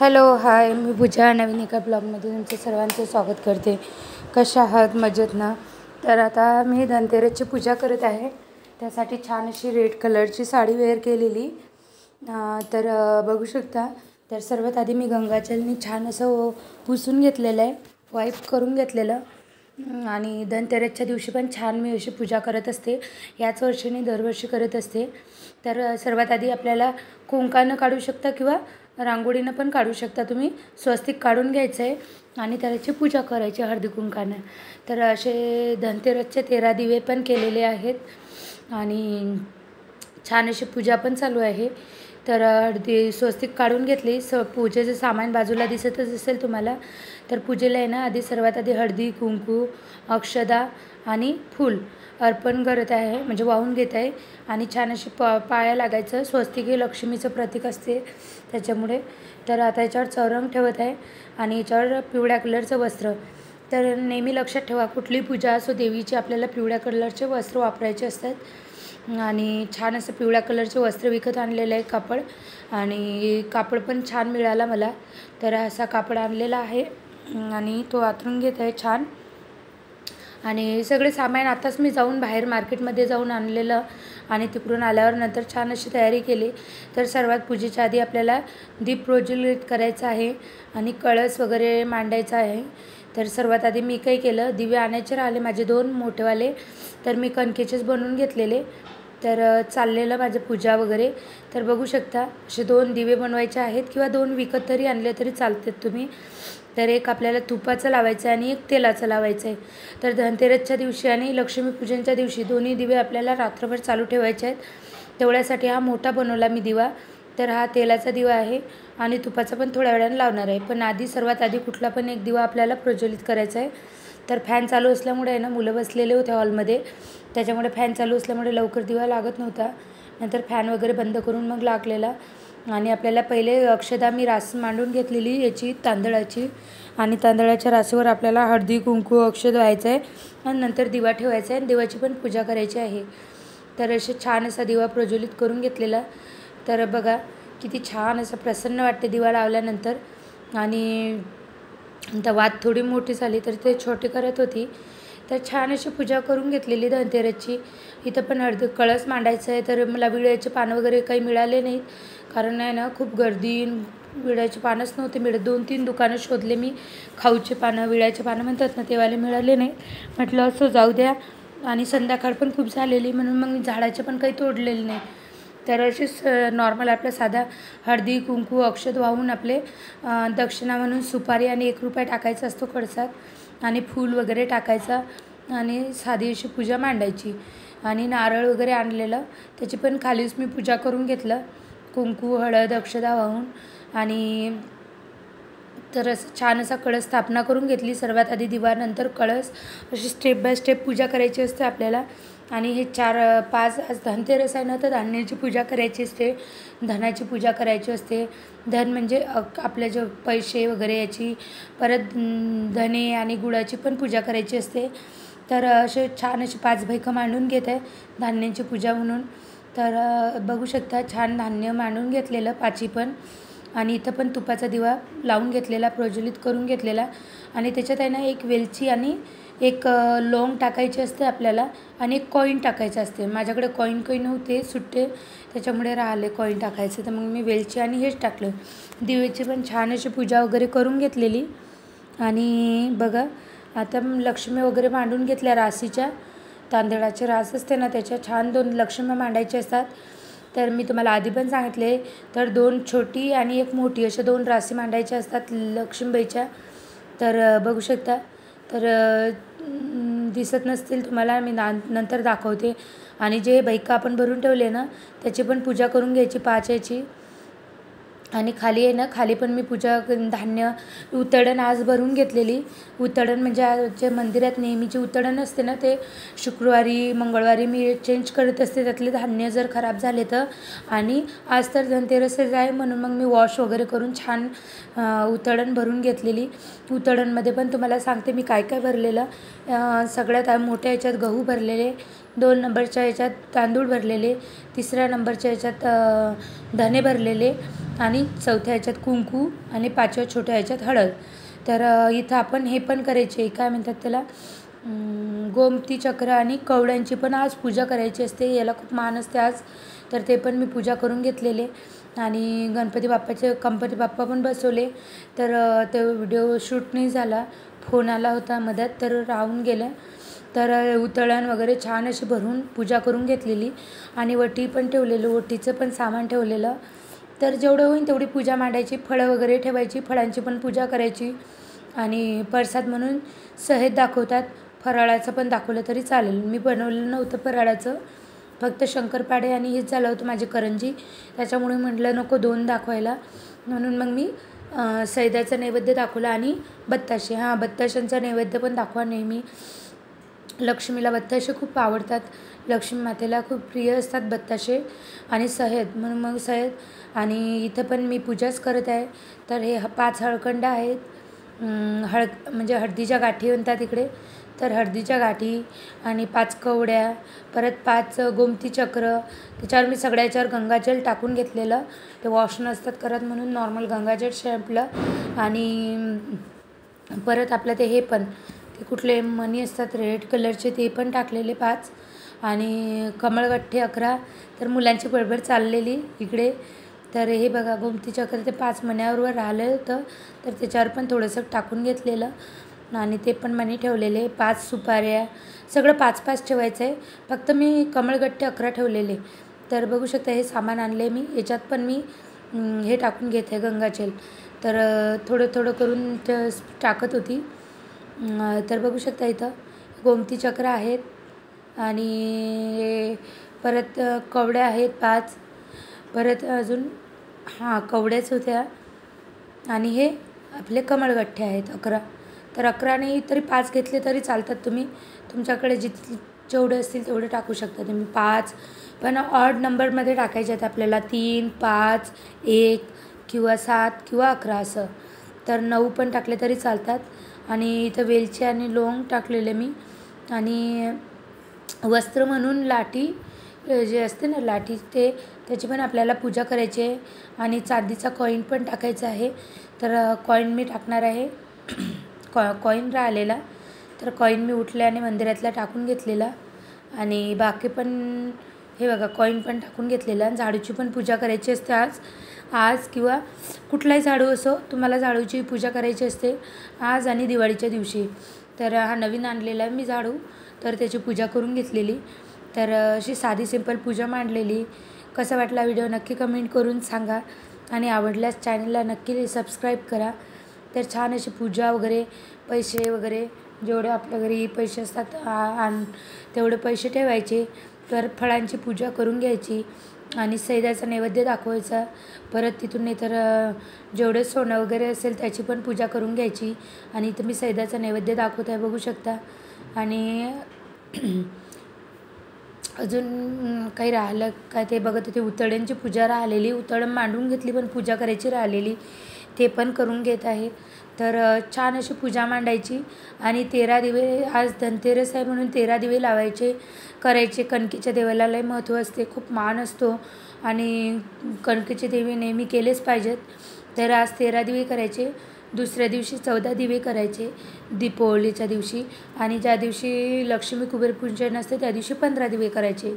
Hello hi, मी पूजा नवीन एका ब्लॉगमध्ये तुमचं सर्वांचं स्वागत करते. कशा आहात? मजेत ना? तर आता मी धनतेरसची पूजा करत आहे. त्यासाठी छान अशी रेड कलरची साडी वेअर केलेली. तर बघू शकता. तर सर्वात आधी मी गंगाजलनी छान असं पुसून घेतलेलं आहे, वाईप करून घेतलेलं. आणि धनतेरसच्या दिवशी पण छान मी अशी पूजा करत असते. याच वर्षीने दरवर्षी करत असते. तर सर्वात आधी आपल्याला कुंकानं काढू शकता किंवा रांगोळीनं पण काढू शकता तुम्ही. स्वस्तिक काढून घ्यायचं आहे आणि त्याची पूजा करायची हळदी कुंकानं. तर असे धनतेरसचे 13 दिवे पण केलेले आहेत आणि छान अशी पूजा पण चालू आहे. तर हळदी स्वस्तिक काढून घेतली. पूजेचं सामान बाजूला दिसतच असेल तुम्हाला. तर पूजेला आहे ना, आधी सर्वात आधी हळदी कुंकू अक्षदा आणि फूल अर्पण करत आहे, म्हणजे वाहून घेत आहे. आणि छान अशी पाया लागायचं. स्वस्तिक हे लक्ष्मीचं प्रतीक असते त्याच्यामुळे. तर आता याच्यावर चौरंग ठेवत आहे आणि याच्यावर पिवळ्या कलरचं वस्त्र. तर नेहमी लक्षात ठेवा, कुठली पूजा असो देवीची, आपल्याला पिवळ्या कलरचे वस्त्र वापरायचे असतात. आणि छान असं पिवळ्या कलरचे वस्त्र विकत आणलेलं आहे कापड. आणि कापड पण छान मिळाला मला. तर असा कापड आणलेला आहे आणि तो वातरून घेत आहे छान. आणि सगळे सामान आताच मी जाऊन बाहेर मार्केटमध्ये जाऊन आणलेलं आणि तिकडून आल्यावर नंतर छान अशी तयारी केली. तर सर्वात पूजेच्या आधी आपल्याला दीप प्रज्वलित करायचं आहे आणि कळस वगैरे मांडायचा आहे. तर सर्वात आधी मी काही केलं, दिवे आणायचे राहिले माझे 2 मोठेवाले. तर मी कणकेचेच बनवून घेतलेले. तर चाललेलं माझं पूजा वगैरे. तर बघू शकता असे 2 दिवे बनवायचे आहेत किंवा 2 विकत तरी आणले तरी चालतात तुम्ही. तर एक आपल्याला तुपाचं लावायचं आहे आणि एक तेलाचं लावायचं आहे. तर धनतेरसच्या दिवशी आणि लक्ष्मीपूजनच्या दिवशी दोन्ही दिवे आपल्याला रात्रभर चालू ठेवायचे आहेत. तेवढ्यासाठी हा मोठा बनवला मी दिवा. तर हा तेलाचा दिवा आहे आणि तुपाचा पण थोड्या वेळाने लावणार आहे. पण आधी सर्वात आधी कुठला पण एक दिवा आपल्याला प्रज्वलित करायचा आहे. तर फॅन चालू असल्यामुळे आहे ना, मुलं बसलेले होते हॉलमध्ये, त्याच्यामुळे फॅन चालू असल्यामुळे लवकर दिवा लागत नव्हता. नंतर फॅन वगैरे बंद करून मग लागलेला. आणि आपल्याला पहिले अक्षदा मी रास मांडून घेतलेली याची तांदळाची. आणि तांदळाच्या राशीवर आपल्याला हळदी कुंकू अक्षद व्हायचं आहे आणि नंतर दिवा ठेवायचा आहे आणि देवाची पण पूजा करायची आहे. तर असे छान असा दिवा प्रज्वलित करून घेतलेला. तर बघा किती छान असं प्रसन्न वाटते दिवा लावल्यानंतर. आणि आता वात थोडी मोठी झाली तर ते छोटी करत होती. तर छान अशी पूजा करून घेतलेली धनतेरसची. इथं पण हळदी कळस मांडायचं आहे. तर मला विड्याचे पानं वगैरे काही मिळाले नाहीत, कारण आहे ना खूप गर्दी, विड्याचे पानंच नव्हते मिळत. 2-3 दुकानं शोधले मी. खाऊचे पानं, विड्याचे पानं म्हणतात ना, तेवाले मिळाले नाही. म्हटलं असं जाऊ द्या. आणि संध्याकाळ पण खूप झालेली म्हणून मग मी झाडाचे पण काही तोडलेले नाही. तर असेच नॉर्मल आपलं साधा हळदी कुंकू अक्षत वाहून आपले दक्षिणा म्हणून सुपारी आणि 1 रुपया टाकायचा असतो कळसात आणि फूल वगैरे टाकायचा आणि साधी अशी पूजा मांडायची. आणि नारळ वगैरे आणलेलं, त्याची पण खालीच मी पूजा करून घेतलं, कुंकू हळद अक्षदा वाहून. आणि तर असं छान असा कळस स्थापना करून घेतली. सर्वात आधी दिवा, नंतर कळस, अशी स्टेप बाय स्टेप पूजा करायची असते आपल्याला. आणि हे 4-5 आज धनतेरस आहे ना, तर धान्याची पूजा करायची असते, धनाची पूजा करायची असते. धन म्हणजे आपले जे पैसे वगैरे याची, परत धने आणि गुळाची पण पूजा करायची असते. तर असे छान अशी 5 बैठक मांडून घेत आहे धान्याची पूजा म्हणून. तर बघू शकता छान धान्य मांडून घेतलेलं 5ही पण. आणि इथं पण तुपाचा दिवा लावून घेतलेला, प्रज्वलित करून घेतलेला. आणि त्याच्यात आहे ना, एक वेलची आणि एक लवंग टाकायची असते आपल्याला आणि एक कॉईन टाकायचं असते. माझ्याकडे कॉईन काही नव्हते सुट्टे, त्याच्यामुळे राहिले कॉईन टाकायचं. तर मग मी वेलची आणि हेच टाकलं. दिवेची पण छान अशी पूजा वगैरे करून घेतलेली. आणि बघा आता लक्ष्मी वगैरे मांडून घेतल्या राशीच्या. तांदळाचे रास असते ना, त्याच्या छान 2 लक्ष्म्या मांडायचे असतात. तर मी तुम्हाला आधी पण सांगितले, तर 2 छोटी आणि 1 मोठी अशा 2 राशी मांडायच्या असतात लक्ष्मीबाईच्या. तर बघू शकता. तर दिसत नसतील तुम्हाला, मी नंतर दाखवते. आणि जे बैका आपण भरून ठेवले ना, त्याची पण पूजा करून घ्यायची 5 याची. आणि खाली आहे ना, खाली पण मी पूजा धान्य उतडण आज भरून घेतलेली. उतडण म्हणजे जे मंदिरात नेहमीची उतडण असते ना, ते शुक्रवारी मंगळवारी मी चेंज करत असते त्यातले धान्य जर खराब झाले तर. आणि आज तर धनतेरसच आहे म्हणून मग मी वॉश वगैरे करून छान उतडण भरून घेतलेली. उतडणमध्ये पण तुम्हाला सांगते मी काय काय भरलेलं. सगळ्यात मोठ्या याच्यात गहू भरलेले, 2 नंबरच्या ह्याच्यात तांदूळ भरलेले, 3ऱ्या नंबरच्या ह्याच्यात धणे भरलेले आणि 4थ्या ह्याच्यात कुंकू आणि 5व्या छोट्या ह्याच्यात हळद. तर इथं आपण हे पण करायचे, काय म्हणतात त्याला, गोमती चक्र आणि कवड्यांची पण आज पूजा करायची असते. याला खूप मान असते आज. तर ते पण मी पूजा करून घेतलेले आणि गणपती बाप्पा पण बसवले. तर ते व्हिडिओ शूट नाही झाला, फोन आला होता मध्यात तर राहून गेलं. तर उतळण वगैरे छान अशी भरून पूजा करून घेतलेली आणि वटी पण ठेवलेलं, ओटीचं पण सामान ठेवलेलं. तर जेवढं होईल तेवढी पूजा मांडायची, फळं वगैरे ठेवायची, फळांची पण पूजा करायची आणि प्रसाद म्हणून सहेद दाखवतात, फराळाचं पण दाखवलं तरी चालेल. मी बनवलेलं नव्हतं फराळाचं, फक्त शंकरपाळे आणि हेच झालं होतं माझी करंजी. त्याच्यामुळे म्हटलं नको 2 दाखवायला, म्हणून मग मी सैद्याचा नैवेद्य दाखवला आणि बत्ताशे. बत्ताशांचा नैवेद्य पण दाखवा नेहमी. लक्ष्मीला बत्ताशे खूप आवडतात, लक्ष्मी मातेला खूप प्रिय असतात बत्ताशे आणि सहेद, म्हणून मग सहेद. आणि इथं पण मी पूजाच करत आहे. तर हे 5 हळकुंड आहेत, म्हणजे हळदीच्या गाठी म्हणतात इकडे. तर हळदीच्या गाठी आणि 5 कवड्या, परत 5 गोमती चक्र. त्याच्यावर मी सगळ्या याच्यावर गंगाजल टाकून घेतलेलं, ते वॉश नसतात करत म्हणून नॉर्मल गंगाजल शॅम्पलं. आणि परत आपलं ते हे पण, ते कुठले मणी असतात रेड कलरचे, ते पण टाकलेले 5 आणि कमळगठ्ठे 11. तर मुलांची बडबड चाललेली इकडे. तर हे बघा गोमती चक्र ते 5 मण्यावर राहिलं होतं, तर त्याच्यावर पण थोडंसं टाकून घेतलेलं आणि ते पण मणी ठेवलेले. 5 सुपाऱ्या, सगळं 5-5 ठेवायचं आहे. फक्त मी कमळगठ्ठे 11 ठेवलेले. तर बघू शकता हे सामान आणले मी. याच्यात पण मी हे टाकून घेते गंगाजल. तर थोडं थोडं करून टाकत होती. तर बघू शकता इथं गोमती चक्र आहेत आणि परत कवड्या आहेत 5. परत अजून कवड्याच होत्या आणि हे आपले कमळगठ्ठे आहेत 11. तर 11 नाही तरी 5 घेतले तरी चालतात. तुम्ही तुमच्याकडे जेवढे असतील तेवढे टाकू शकता तुम्ही. 5 पण ऑड नंबरमध्ये टाकायचे आहेत आपल्याला, 3, 5, 1 किंवा 7 किंवा 11 असं. तर 9 पण टाकले तरी चालतात. आणि इथं वेलची आणि लवंग टाकलेले मी. आणि वस्त्र म्हणून लाठी जे असते ना, लाठी, त्याची पण आपल्याला पूजा करायची आहे. आणि चांदीचा कॉईन पण टाकायचा आहे. तर कॉईन मी टाकणार आहे. कॉईन राहिलेला, तर कॉईन मी उठल्याने मंदिरातला टाकून घेतलेला. आणि बाकी पण हे बघा कॉईन पण टाकून घेतलेला. झाडूची पण पूजा करायची असते आज किंवा कुठलाही झाडू असो, तुम्हाला झाडूची पूजा करायची असते आज आणि दिवाळीच्या दिवशी. तर हा नवीन आणलेला आहे मी झाडू, तर त्याची पूजा करून घेतलेली. तर अशी साधी सिंपल पूजा मांडलेली. कसा वाटला व्हिडिओ नक्की कमेंट करून सांगा आणि आवडल्यास चॅनलला नक्की सबस्क्राईब करा. तर छान अशी पूजा वगैरे, पैसे वगैरे जेवढे आपल्या घरी पैसे असतात तेवढे पैसे ठेवायचे. तर फळांची पूजा करून घ्यायची आणि सैद्याचा नैवेद्य दाखवायचा. परत तिथून नाही तर जेवढे सोनं वगैरे असेल त्याची पण पूजा करून घ्यायची. आणि इथं मी सैद्याचा नैवेद्य दाखवत आहे, बघू शकता. आणि अजून काही राहिलं काय ते बघत होते. उतळ्यांची पूजा राहिलेली, उतळण मांडून घेतली पण पूजा करायची राहिलेली, ते पण करून घेत आहे. तर छान अशी पूजा मांडायची. आणि 13 दिवे, आज धनतेरस आहे म्हणून 13 दिवे लावायचे करायचे. कणकेच्या देवाला लय महत्त्व असते, खूप मान असतो आणि कणकेचे दिवे नेहमी केलेच पाहिजेत. तर आज 13 दिवे करायचे. दुसऱ्या दिवशी 14 दिवे करायचे दीपावलीच्या दिवशी. आणि ज्या दिवशी लक्ष्मी कुबेर पूजन असते त्या दिवशी 15 दिवे करायचे,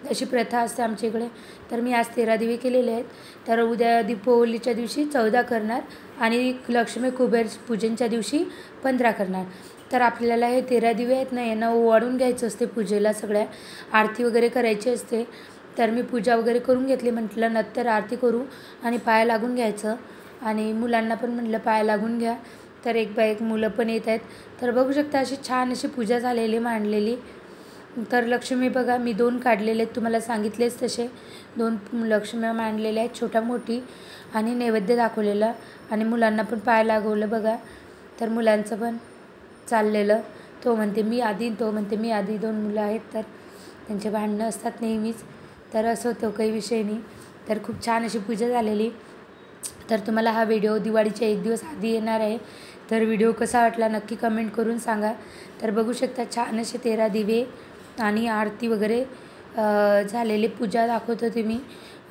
अशी प्रथा असते आमच्या इकडे. तर मी आज 13 दिवे केलेले आहेत. तर उद्या दीपावलीच्या दिवशी 14 करणार आणि लक्ष्मी कुबेर पूजनच्या दिवशी 15 करणार. तर आपल्याला हे 13 दिवे आहेत ना, यांना ओवाळून घ्यायचं असते पूजेला. सगळ्या आरती वगैरे करायची असते. तर मी पूजा वगैरे करून घेतली. म्हटलं नंतर आरती करू आणि पाया लागून घ्यायचं. आणि मुलांना पण म्हटलं पाया लागून घ्या. तर एक बाय एक मुलं पण येत आहेत. तर बघू शकता अशी छान अशी पूजा झालेली मांडलेली. तर लक्ष्मी बघा मी 2 काढलेले आहेत, तुम्हाला सांगितलेच तसे 2 लक्ष्म्या मांडलेल्या आहेत, छोटा मोठी. आणि नैवेद्य दाखवलेलं आणि मुलांना पण पाय लागवलं बघा. तर मुलांचं पण चाललेलं, तो म्हणते मी आधी, तो म्हणते मी आधी. 2 मुलं आहेत तर त्यांचे भांडणं असतात नेहमीच. तर असं होतं, काही विषय नाही. तर खूप छान अशी पूजा झालेली. तर तुम्हाला हा व्हिडिओ दिवाळीच्या 1 दिवस आधी येणार आहे. तर व्हिडिओ कसा वाटला नक्की कमेंट करून सांगा. तर बघू शकता छान असे 13 दिवे आणि आरती वगैरे झालेली पूजा दाखवत होते मी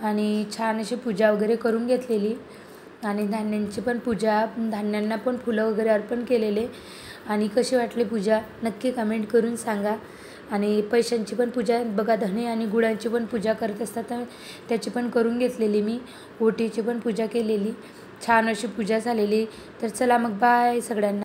आणि छान अशी पूजा वगैरे करून घेतलेली आणि धान्यांची पण पूजा, धान्यांना पण फुलं वगैरे अर्पण केलेले. आणि कशी वाटली पूजा नक्की कमेंट करून सांगा. आणि पैशांची पण पूजा बघा, धणे आणि गुळांची पण पूजा करत असतात तर त्याची पण करून घेतलेली मी. ओटीची पण पूजा केलेली, छान अशी पूजा झालेली. तर चला मग बाय सगळ्यांना.